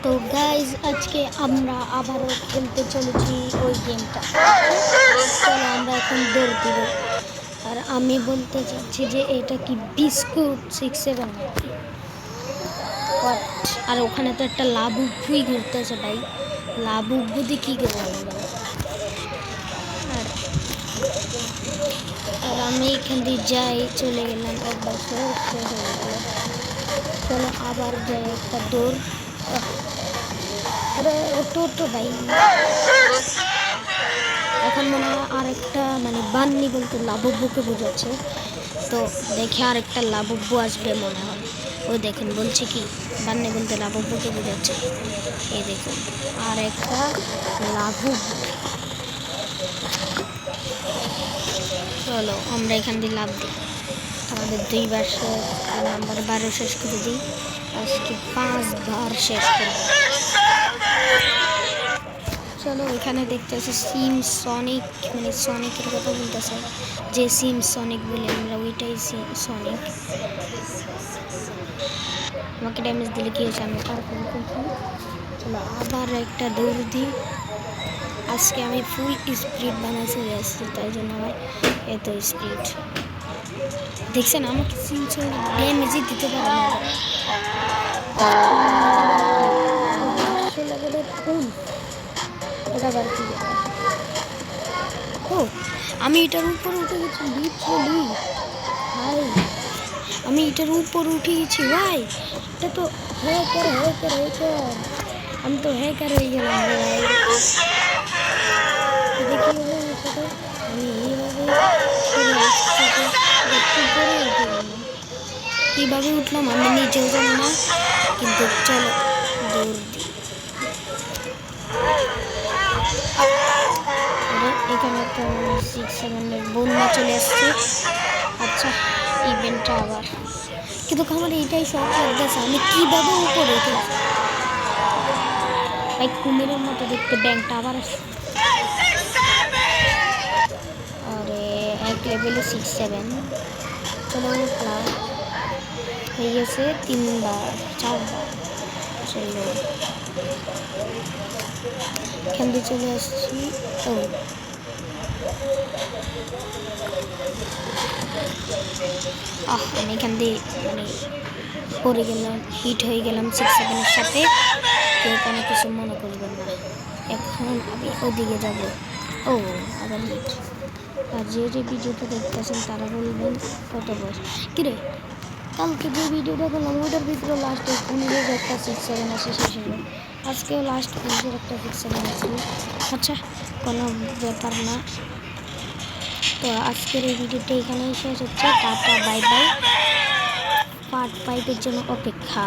তো গাইজ আজকে আমরা আবারও খেলতে চলেছি ওই গেমটা। চলো আমরা এখন দৌড় দিব। আর আমি বলতে চাচ্ছি যে এটা কি বিস্কুট 6-7 নাকি? আর ওখানে তো একটা লাবুবুই ঘুরতেছে ভাই। লাবুবু দিয়ে কী করে আর আর আমি এখান দিয়ে যাই, চলে গেলাম একবার শেষ হয়ে গেল। চলো আবার যাই একটা দৌড়। আরে ওটো ভাই, এখন মনে হয় আরেকটা মানে বান্নি বলতে লাবুব্বুকে বোঝাচ্ছে। তো দেখে আরেকটা লাবুব্বু আসবে মনে হয়। ওই দেখুন বলছে কি বান্নি বলতে লাবুব্বুকে বোঝাচ্ছে। এই দেখুন আর একটা লাবুব্বু। চলো আমরা এখান দিয়ে লাভ দিই। আমাদের 2বার নাম্বার 12 শেষ করে দিই। আজকে 5বার শেষ করব। চলো এখানে দেখতেছি সিম সনিক, মানে সনিকের কথা বলতেছে, যে সিম সনিক বলে আমরা ওইটাই সনিক। আমাকে ড্যামেজ দিলে কি হয়েছে, আমি পার করে ফেলছি। চলো আবার একটা দৌড় দিই। আজকে আমি ফুল স্পিড বানাইছি যাচ্ছি, তাই জন্য আমার এত স্পিড দেখছেন। আমাকে সিম সনিক ড্যামেজই দিতে পারে না। এটা আবার কি আমি এটার উপরে উঠে গেছি লিটারালি ভাই। আমি এটার উপরে উঠে গেছি ভাই। এটা তো হ্যাকার। আমি তো হ্যাকার হয়ে গেলাম ভাই। দেখি আমি এইভাবে কীভাবে উঠলাম আমি নিজেও জানি না, কিন্তু চলো দৌড় দিই। এখানে তো 6-7 বন্যা চলে আসছে। আচ্ছা ইভেন্টটা আবার, কিন্তু আমার এইটাই শখ লাগতেছে আমি কীভাবে উপরে উঠে ভাই। কুমিরের মতো দেখতে ব্যাংকটা আবার আসছে। আরে এক লেভেলে 6-7। চলো উঠলাম, হয়ে গেছে 3-4বার। চলো এখান দিয়ে চলে আসছি। আমি এখান দিয়ে মানে পড়ে গেলাম, হিট হয়ে গেলাম 6-7-এর সাথে। কেউ কোনো কিছু মনে করবেন না। এখন আমি ওদিকে যাব। আবার হিট। আর যে ভিডিওটা দেখতেছেন তারা বলবেন কত বয়স কিরে। কালকে যে ভিডিওটা করলাম ওইটার ভিতরে লাস্টে পুলিশের একটা 6-7 আসে শেষ হলো। আজকেও লাস্ট পুলিশের একটা 6-7 আসলো। আচ্ছা কোনো ব্যাপার না। তো আজকের এই ভিডিওটা এখানেই শেষ হচ্ছে। Tata bye bye. পার্ট 5-এর জন্য অপেক্ষা।